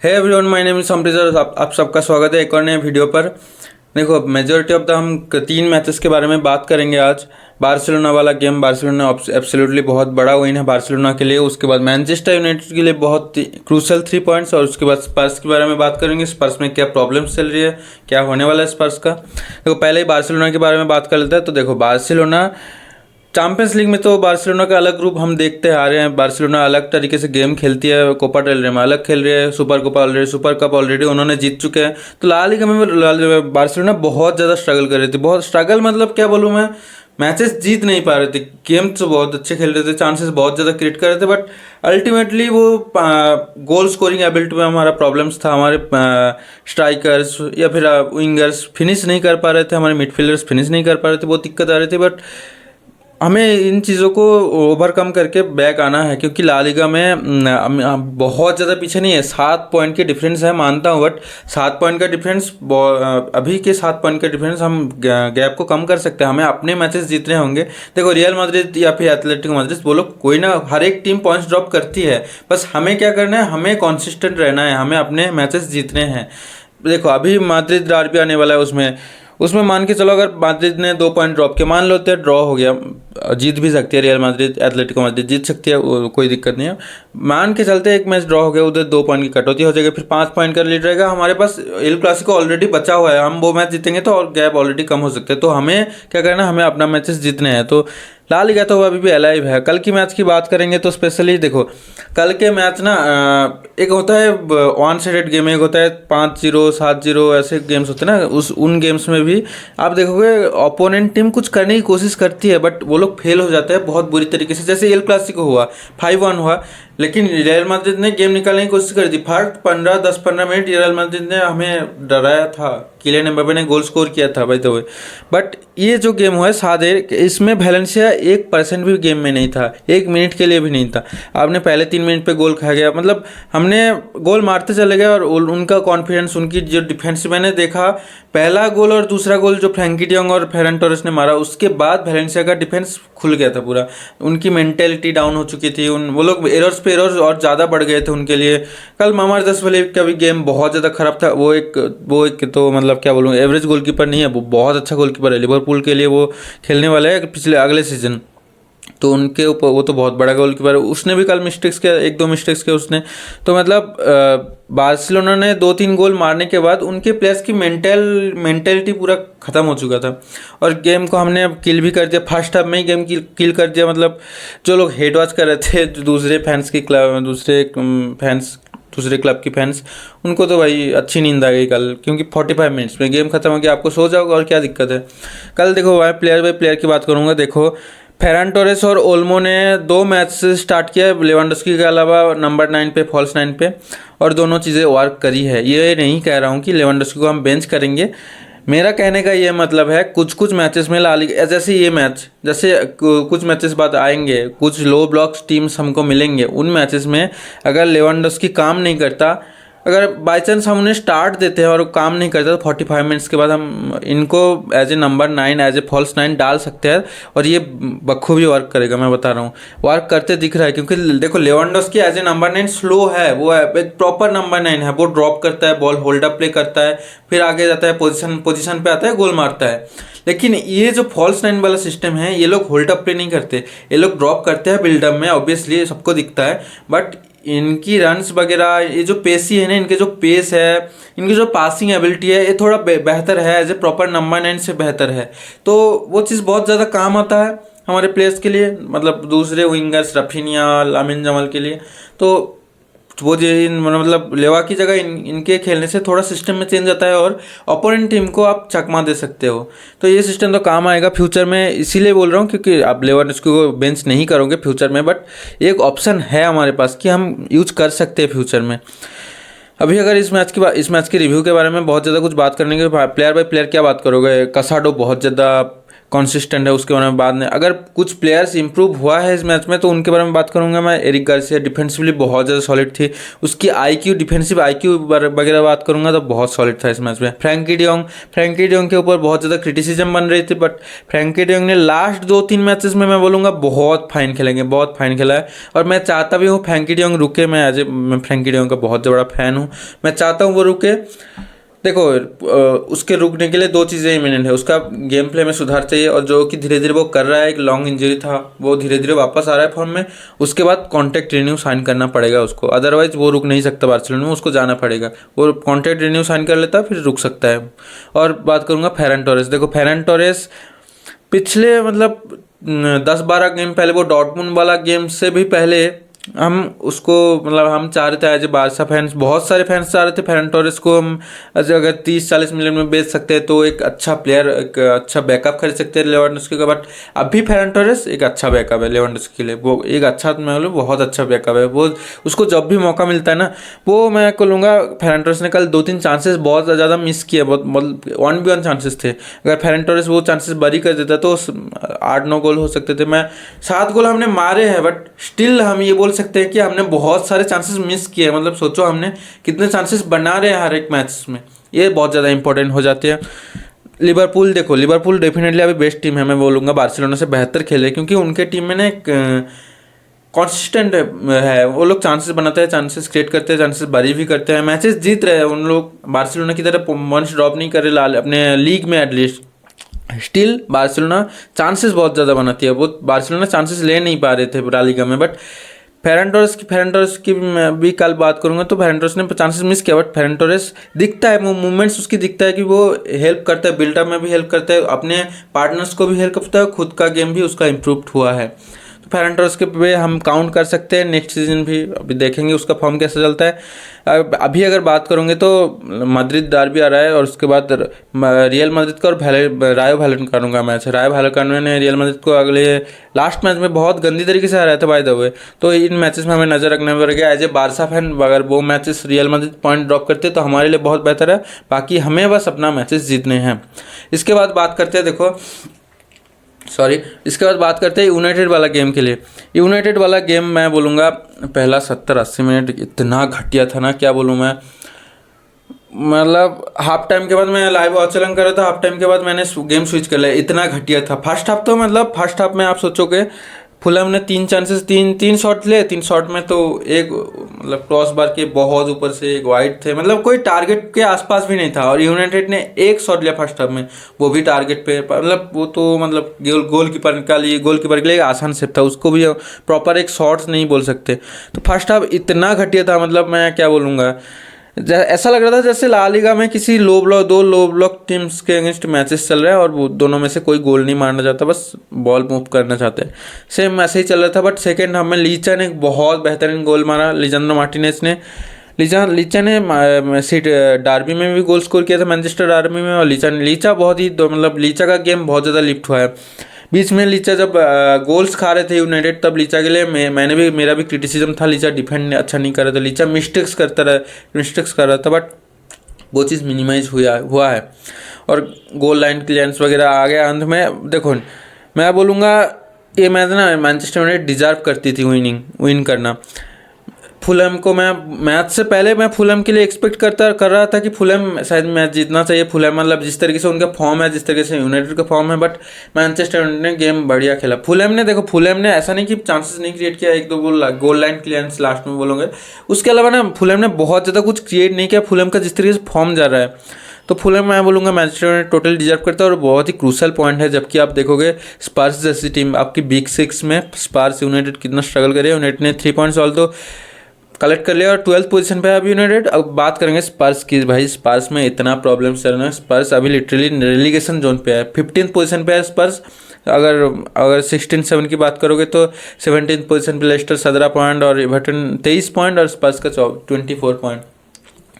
है everyone, my name is समप्रीत। आप सबका स्वागत है एक और नए वीडियो पर। देखो, मेजोरिटी ऑफ द हम 3 मैचेस के बारे में बात करेंगे आज। बार्सिलोना वाला गेम, बार्सिलोना एब्सोल्युटली बहुत बड़ा विन है बार्सिलोना के लिए। उसके बाद मैनचेस्टर यूनाइटेड के लिए बहुत क्रूशल 3 पॉइंट्स, और उसके बाद स्पर्स के बारे में बात करेंगे। स्पर्स में क्या प्रॉब्लम्स चल रही है, क्या होने वाला है स्पर्स का। देखो, पहले ही बार्सिलोना के बारे में बात कर लेते हैं। तो देखो, बार्सिलोना चैंपियंस लीग में तो बार्सिलोना का अलग ग्रुप हम देखते आ रहे हैं। बार्सिलोना अलग तरीके से गेम खेलती है। कोपा डेल रे में अलग खेल रही है। सुपर कप ऑलरेडी उन्होंने जीत चुके हैं। तो ला लीगा में बार्सिलोना बहुत ज़्यादा स्ट्रगल कर रही थी। बहुत स्ट्रगल मतलब क्या बोलूँ मैं, मैचेस जीत नहीं पा रहे थे। गेम तो बहुत अच्छे खेल रहे थे, चांसेस बहुत ज़्यादा क्रिएट कर रहे थे, बट अल्टीमेटली वो गोल स्कोरिंग एबिलिटी में हमारा प्रॉब्लम्स था। हमारे स्ट्राइकर्स या फिर विंगर्स फिनिश नहीं कर पा रहे थे, हमारे मिडफील्डर्स फिनिश नहीं कर पा रहे थे, बहुत दिक्कत आ रही थी। बट हमें इन चीज़ों को ओवरकम करके बैक आना है, क्योंकि ला लीगा में बहुत ज़्यादा पीछे नहीं है। 7 पॉइंट के डिफरेंस है, मानता हूँ, बट 7 पॉइंट का डिफरेंस, अभी के 7 पॉइंट का डिफरेंस हम गैप को कम कर सकते हैं। हमें अपने मैचेस जीतने होंगे। देखो, रियल मैड्रिड या फिर एथलेटिको मैड्रिड बोलो, कोई ना, हर एक टीम पॉइंट्स ड्रॉप करती है। बस हमें क्या करना है, हमें कॉन्सिस्टेंट रहना है, हमें अपने मैचेस जीतने हैं। देखो, अभी मैड्रिड डर्बी आने वाला है, उसमें मान के चलो, अगर मैड्रिड ने 2 पॉइंट ड्रॉप के, मान लो तो ड्रॉ हो गया, जीत भी सकती है रियल मैड्रिड, एथलेटिको मैड्रिड जीत सकती है, कोई दिक्कत नहीं है। मान के चलते एक मैच ड्रॉ हो गया, उधर 2 पॉइंट की कटौती हो जाएगी, फिर 5 पॉइंट का लीड रहेगा हमारे पास। एल क्लासिको ऑलरेडी बचा हुआ है, हम वो मैच जीतेंगे तो और गैप ऑलरेडी कम हो सकते हैं। तो हमें क्या करना है, हमें अपना मैचेस जीतने हैं। तो ला लीगा तो अभी भी अलाइव है। कल की मैच की बात करेंगे तो स्पेशली देखो, कल के मैच ना, एक होता है वन साइडेड गेम, एक होता है 5-0 7-0 ऐसे गेम्स होते हैं ना। उन गेम्स में भी आप देखोगे ओपोनेंट टीम कुछ करने की कोशिश करती है, बट वो लोग फेल हो जाते हैं बहुत बुरी तरीके से। जैसे एल क्लासिको हुआ, 5-1 हुआ, लेकिन रियल मैड्रिड ने गेम निकालने की कोशिश करी थी। फर्स्ट 10-15 मिनट रियल मैड्रिड ने हमें डराया था। किलियन एम्बापे ने गोल स्कोर किया था बाय द वे। बट ये जो गेम हुआ है सादे, इसमें वैलेंसिया 1% भी गेम में नहीं था, 1 मिनट के लिए भी नहीं था। आपने पहले 3 मिनट पे गोल खा गया, मतलब हमने गोल मारते चले गए, और उनका कॉन्फिडेंस, उनकी जो डिफेंस, मैंने देखा पहला गोल और दूसरा गोल जो फ्रैंकी डियोंग और फेरन टोरेस ने मारा, उसके बाद वैलेंसिया का डिफेंस खुल गया था पूरा। उनकी मेंटेलिटी डाउन हो चुकी थी, वो लोग एरर्स पे एरर्स और ज़्यादा बढ़ गए थे उनके लिए। कल मामार्दाशविली का भी गेम बहुत ज़्यादा खराब था। वो एक तो मतलब क्या बोलूँ, एवरेज गोलकीपर नहीं है, वो बहुत अच्छा गोलकीपर है। लिवरपूल के लिए वो खेलने वाला है पिछले अगले सीजन, तो उनके ऊपर वो तो बहुत बड़ा गोलकीपर है। उसने भी कल मिस्टेक्स किया, 1-2 मिस्टेक्स किया उसने। तो मतलब बार्सिलोना ने 2-3 गोल मारने के बाद उनके प्लेयर्स की मेंटेलिटी पूरा ख़त्म हो चुका था, और गेम को हमने किल भी कर दिया। फर्स्ट हाफ में ही गेम किल कर दिया। मतलब जो लोग हेड वॉच कर रहे थे, दूसरे क्लब की फैंस, उनको तो भाई अच्छी नींद आ गई कल, क्योंकि 45 मिनट्स में गेम खत्म हो गया, आपको सो जाओगे और क्या दिक्कत है। कल देखो, मैं प्लेयर बाय प्लेयर की बात करूँगा। देखो, फेरन टोरेस और ओल्मो ने 2 मैच से स्टार्ट किया, लेवांडोस्की के अलावा नंबर 9 पे, फॉल्स 9 पे, और दोनों चीज़ें वर्क करी है। ये नहीं कह रहा हूँ कि लेवांडोस्की को हम बेंच करेंगे, मेरा कहने का ये मतलब है कुछ कुछ मैचेस में ला लीगा, जैसे ये मैच, जैसे कुछ मैचेस बाद आएंगे, कुछ लो ब्लॉक्स टीम्स हमको मिलेंगे, उन मैचेस में अगर लेवांडोस्की काम नहीं करता, अगर बाई चांस हम उन्हें स्टार्ट देते हैं और काम नहीं करता, तो 45 मिनट्स के बाद हम इनको as a number 9, as a false 9 डाल सकते हैं, और ये बखूबी वर्क करेगा। मैं बता रहा हूँ, वर्क करते दिख रहा है। क्योंकि देखो, Lewandowski as a number 9 slow है, वो एक प्रॉपर नंबर 9 है। वो ड्रॉप करता है, बॉल होल्ड अप प्ले करता है, फिर आगे जाता है, पोजिशन पे आता है, गोल मारता है। लेकिन ये जो फॉल्स 9 वाला सिस्टम है, ये लोग होल्ड अप प्ले नहीं करते, ये लोग ड्रॉप करते हैं बिल्डअप में, ऑब्वियसली सबको दिखता है। बट इनकी रन्स वगैरह, ये जो पेसी है ना, इनके जो पेस है, इनकी जो पासिंग एबिलिटी है, ये थोड़ा बेहतर है, एज ए प्रॉपर नंबर 9 से बेहतर है। तो वो चीज़ बहुत ज़्यादा काम आता है हमारे प्लेयर्स के लिए, मतलब दूसरे विंगर्स, रफीनिया, लामिन जमाल के लिए। तो वो जो मतलब लेवा की जगह इनके खेलने से थोड़ा सिस्टम में चेंज आता है, और ओपोनेंट टीम को आप चकमा दे सकते हो। तो ये सिस्टम तो काम आएगा फ्यूचर में, इसीलिए बोल रहा हूँ, क्योंकि आप लेवांडोस्की को बेंच नहीं करोगे फ्यूचर में, बट एक ऑप्शन है हमारे पास कि हम यूज कर सकते हैं फ्यूचर में। अभी अगर इस मैच की रिव्यू के बारे में बहुत ज़्यादा कुछ बात करने के, प्लेयर बाय प्लेयर क्या बात करोगे। कसाडो बहुत ज़्यादा कंसिस्टेंट है उसके बारे में बाद में। अगर कुछ प्लेयर्स इंप्रूव हुआ है इस मैच में तो उनके बारे में बात करूंगा मैं। एरिक गार्सिया डिफेंसिवली बहुत ज़्यादा सॉलिड थी, उसकी आईक्यू, डिफेंसिव आईक्यू वगैरह बात करूंगा तो बहुत सॉलिड था इस मैच में। फ्रैंकी डियोंग के ऊपर बहुत ज़्यादा क्रिटिसिज्म बन रही थी, बट फ्रैंकी डियोंग ने लास्ट 2-3 मैचेस में मैं बोलूँगा बहुत फाइन खेलेंगे, बहुत फाइन खेला है। और मैं चाहता भी हूँ फ्रैंकी डियोंग रुके, मैं फ्रैंकी डियोंग का बहुत बड़ा फैन हूँ, मैं चाहता हूँ वो रुके। देखो उसके रुकने के लिए 2 चीज़ें इमिनेंट है, उसका गेम प्ले में सुधार चाहिए और जो कि धीरे धीरे वो कर रहा है। एक लॉन्ग इंजरी था, वो धीरे धीरे वापस आ रहा है फॉर्म में। उसके बाद कॉन्ट्रैक्ट रिन्यू साइन करना पड़ेगा उसको, अदरवाइज वो रुक नहीं सकता बार्सिलोना में, उसको जाना पड़ेगा। वो कॉन्ट्रैक्ट रिन्यू साइन कर लेता फिर रुक सकता है। और बात करूँगा फेरन टोरेस। देखो फेरन टोरेस पिछले मतलब 10-12 गेम पहले, वो डॉर्टमुंड वाला गेम से भी पहले हम उसको मतलब हम चाह रहे थे एज ए बारसा फैंस, बहुत सारे फैंस चाह रहे थे फेरन टोरेस को हम अगर 30-40 मिलियन में बेच सकते हैं तो एक अच्छा प्लेयर, एक अच्छा बैकअप खरीद सकते हैं लेवेंडोव्स्की का। बट अभी फेरन टोरेस एक अच्छा बैकअप है लेवेंडोव्स्की के लिए, वो एक अच्छा, मैं बोलूँ बहुत अच्छा बैकअप है वो। उसको जब भी मौका मिलता है ना, वो मैं कहूँगा फेरन टोरेस ने कल 2-3 चांसेस बहुत ज़्यादा मिस किए, बहुत 1v1 चांसेस थे। अगर फेरन टोरेस वो चांसेस बरी कर देता तो 8-9 गोल हो सकते थे। मैं 7 गोल हमने मारे हैं, बट स्टिल हम ये बोल सकते हैं कि हमने बहुत सारे चांसेस मिस किए। मतलब सोचो हमने कितने चांसेस बना रहे हैं हर एक मैच में, ये बहुत ज़्यादा इंपॉर्टेंट हो जाते हैं। लिवरपूल देखो, लिवरपूल डेफिनेटली अभी बेस्ट टीम है, मैं बोलूँगा बार्सिलोना से बेहतर खेले, क्योंकि उनके टीम में ना एक कॉन्सिस्टेंट है, वो लोग चांसेस बनाते हैं, चांसेस क्रिएट करते हैं, चांसेस बरी भी करते हैं, मैचेस जीत रहे हैं उन लोग। बार्सिलोना की तरह पॉइंट्स ड्रॉप नहीं कर रहे अपने लीग में एटलीस्ट। स्टिल बार्सिलोना चांसेस बहुत ज़्यादा बनाती है, वो बार्सिलोना चांसेस ले नहीं पा रहे थे ला लीगा में। बट फेरन टोरेस की मैं भी कल बात करूंगा तो फेरन टोरेस ने चांसेस मिस किया, बट फेरन टोरेस दिखता है, वो मूवमेंट्स उसकी दिखता है कि वो हेल्प करता है, बिल्डअप में भी हेल्प करता है, अपने पार्टनर्स को भी हेल्प करता है, खुद का गेम भी उसका इम्प्रूव हुआ है। तो फेरन टोरेस के पे हम काउंट कर सकते हैं नेक्स्ट सीजन भी, अभी देखेंगे उसका फॉर्म कैसे चलता है। अभी अगर बात करोगे तो मैड्रिड डर्बी आ रहा है और उसके बाद रियल मैड्रिड का और रायो वैलेकानो का मैच है। रायो वैलेकानो ने रियल मैड्रिड को अगले लास्ट मैच में बहुत गंदी तरीके से हराया था बाय द वे, तो इन मैचेस में हमें नज़र रखना पड़ेगा। एज ए बारसा फैन अगर वो matches real Madrid point drop करते तो हमारे लिए बहुत बेहतर है, बाकी हमें बस अपना मैचेस जीतने हैं। इसके बाद बात करते हैं, देखो इसके बाद बात करते हैं यूनाइटेड वाला गेम के लिए। यूनाइटेड वाला गेम मैं बोलूँगा पहला 70-80 मिनट इतना घटिया था ना, क्या बोलूँ मैं। मतलब हाफ टाइम के बाद मैं लाइव वॉचलन कर रहा था, हाफ टाइम के बाद मैंने गेम स्विच कर लिया, इतना घटिया था। फर्स्ट हाफ तो मतलब फर्स्ट हाफ में आप सोचोगे फुलहम ने 3 चांसेस, 3 शॉट ले, 3 शॉट में तो एक मतलब क्रॉस बार के बहुत ऊपर से एक वाइड थे, मतलब कोई टारगेट के आसपास भी नहीं था। और यूनाइटेड ने एक शॉट लिया फर्स्ट हाफ में, वो भी टारगेट पे, मतलब वो तो मतलब गोलकीपर के लिए आसान सेप था, उसको भी प्रॉपर एक शॉट्स नहीं बोल सकते। तो फर्स्ट हाफ इतना घटिया था, मतलब मैं क्या बोलूँगा, ऐसा लग रहा था जैसे ला लीगा में किसी दो लो ब्लॉक टीम्स के अगेंस्ट मैचेस चल रहे हैं और वो दोनों में से कोई गोल नहीं मारना चाहता, बस बॉल मूव करना चाहते हैं, सेम ऐसे ही चल रहा था। बट सेकेंड हाफ में लीचा ने एक बहुत बेहतरीन गोल मारा, लिजांड्रो मार्टिनेज ने। लीचा ने डार्बी में भी गोल स्कोर किया था, मैनचेस्टर डार्बी में। और लीचा बहुत ही मतलब लीचा का गेम बहुत ज़्यादा लिफ्ट हुआ है। बीच में लीचा जब गोल्स खा रहे थे यूनाइटेड, तब लीचा के लिए मेरा भी क्रिटिसिज्म था, लीचा डिफेंड अच्छा नहीं कर रहा था, लीचा मिस्टेक्स कर रहा था, बट वो चीज़ मिनिमाइज हुआ है और गोल लाइन क्लियरेंस वगैरह आ गया अंत में। देखो मैं बोलूँगा ये मैच ना मैनचेस्टर यूनाइटेड डिजर्व करती थी विन करना। फुलहम को मैं मैच से पहले मैं फुलहम के लिए एक्सपेक्ट कर रहा था कि फुलहम शायद मैच जीतना चाहिए। फुलहम मतलब जिस तरीके से उनका फॉर्म है, जिस तरीके से यूनाइटेड का फॉर्म है, बट मैनचेस्टर यूनाइटेड ने गेम बढ़िया खेला। फुलहम ने ऐसा नहीं कि चांसेस नहीं क्रिएट किया, 1-2 गोल लाइन क्लियरेंस लास्ट में बोलोगे, उसके अलावा ना फुलहम ने बहुत ज़्यादा कुछ क्रिएट नहीं किया। फुलहम का जिस तरीके से फॉर्म जा रहा है, तो फुलहम मैं बोलूँगा मैनचेस्टर यूनाइटेड टोटल डिजर्व करता है और बहुत ही क्रूशल पॉइंट है। जबकि आप देखोगे स्पर्स जैसी टीम आपकी बिग 6 में स्पर्स यूनाइटेड कितना स्ट्रगल करे, यूनाइटेड ने 3 पॉइंट्स ऑल तो कलेक्ट कर लिया और 12th पोजीशन पे है अभी यूनाइटेड। अब बात करेंगे स्पर्स की। भाई स्पर्स में इतना प्रॉब्लम चल रहा है, स्पर्स अभी लिटरली रेलीगेशन जोन पे है, 15th पोजीशन पे है स्पर्स। अगर 16-7 की बात करोगे तो 17th पोजीशन पे लेस्टर 17 पॉइंट और एवर्टन 23 पॉइंट और स्पर्स का 24 पॉइंट।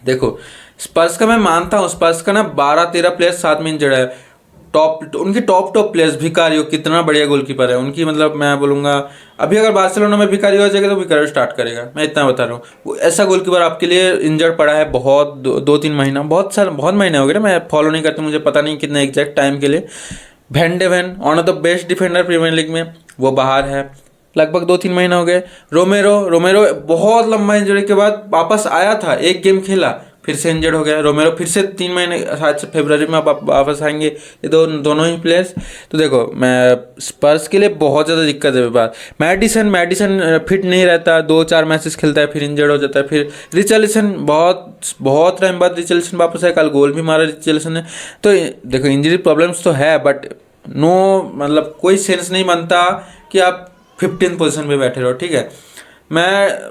देखो स्पर्स का मैं मानता हूँ, स्पर्स का ना 12-13 प्लेयर साथ में इंजर्ड है, उनके टॉप प्लेयर्स। भिकारियो कितना बढ़िया गोलकीपर है उनकी, मतलब मैं बोलूँगा अभी अगर बार्सिलोना में भिकारियो आ जाएगा तो भिकारियो स्टार्ट करेगा, मैं इतना बता रहा हूँ। वो ऐसा गोलकीपर आपके लिए इंजर्ड पड़ा है बहुत 2-3 महीना, बहुत महीने हो गए ना, मैं फॉलो नहीं करता, मुझे पता नहीं कितना एग्जैक्ट टाइम के लिए। Van de Ven, one of the best defender Premier League में, वो बाहर है, लगभग 2-3 महीने हो गए। रोमेरो बहुत लंबा इंजरी के बाद वापस आया था, एक गेम खेला, फिर से इंजर्ड हो गया। रोमेरो फिर से 3 महीने, शायद से फरवरी में वापस आएंगे ये दोनों ही प्लेयर्स। तो देखो, मैं स्पर्स के लिए बहुत ज़्यादा दिक्कत है। बात मैडिसन फिट नहीं रहता, 2-4 मैचेस खेलता है फिर इंजर्ड हो जाता है। फिर रिचर्लिसन बहुत टाइम बाद रिचर्लिसन वापस आया, कल गोल भी मारा रिचर्लिसन ने। तो देखो, इंजरी प्रॉब्लम्स तो है, बट मतलब कोई सेंस नहीं बनता कि आप 15 पोजीशन पे बैठे रहो, ठीक है। मैं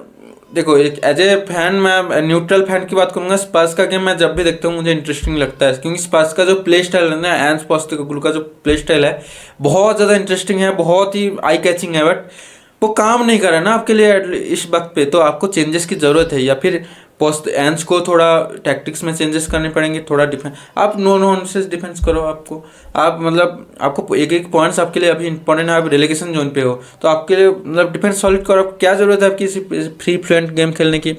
देखो, एक एज ए फैन, मैं न्यूट्रल फैन की बात करूंगा। स्पर्स का गेम मैं जब भी देखता हूँ मुझे इंटरेस्टिंग लगता है, क्योंकि स्पर्स का जो प्ले स्टाइल है ना, एंज पोस्टेकोग्लू का जो प्ले स्टाइल है बहुत ज़्यादा इंटरेस्टिंग है, बहुत ही आई कैचिंग है, बट वो काम नहीं कर रहा है ना आपके लिए इस वक्त पे। तो आपको चेंजेस की ज़रूरत है, या फिर पोस्ट एंज को थोड़ा टैक्टिक्स में चेंजेस करने पड़ेंगे, थोड़ा डिफेंस। आप नॉनसेंस डिफेंस करो। आपको एक पॉइंट्स आपके लिए अभी इंपॉर्टेंट है। आप रिलेगेशन जोन पे हो, तो आपके लिए मतलब डिफेंस सॉलिड करो। क्या ज़रूरत है आपकी फ्री फ्लुएंट गेम खेलने की?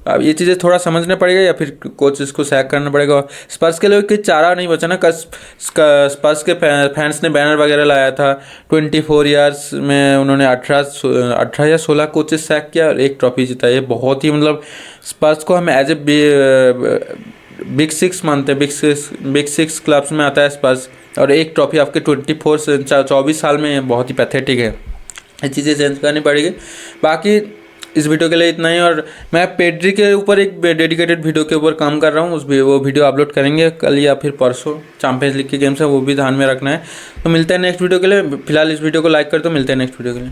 अब ये चीज़ें थोड़ा समझना पड़ेगा, या फिर कोचेस को सैक करना पड़ेगा। और स्पर्स के लिए कोई चारा नहीं बचा ना। स्पर्स के फैंस ने बैनर वगैरह लाया था, 24 ईयर्स में उन्होंने 18 या 16 कोचेस सैक किया और एक ट्रॉफी जीता। ये बहुत ही मतलब स्पर्स को हम एज ए बिग सिक्स मानते हैं। बिग सिक्स क्लब्स में आता है स्पर्स, और एक ट्रॉफी आपके 24 साल में बहुत ही पैथेटिक है। ये चीज़ें चेंज करनी पड़ेगी। बाकी इस वीडियो के लिए इतना ही, और मैं पेड्री के ऊपर एक डेडिकेटेड वीडियो के ऊपर काम कर रहा हूँ। वो वीडियो अपलोड करेंगे कल या फिर परसों। चैंपियंस लीग की गेम्स है, वो भी ध्यान में रखना है। तो मिलते हैं नेक्स्ट वीडियो के लिए। फिलहाल इस वीडियो को लाइक कर दो, मिलते हैं नेक्स्ट वीडियो के लिए।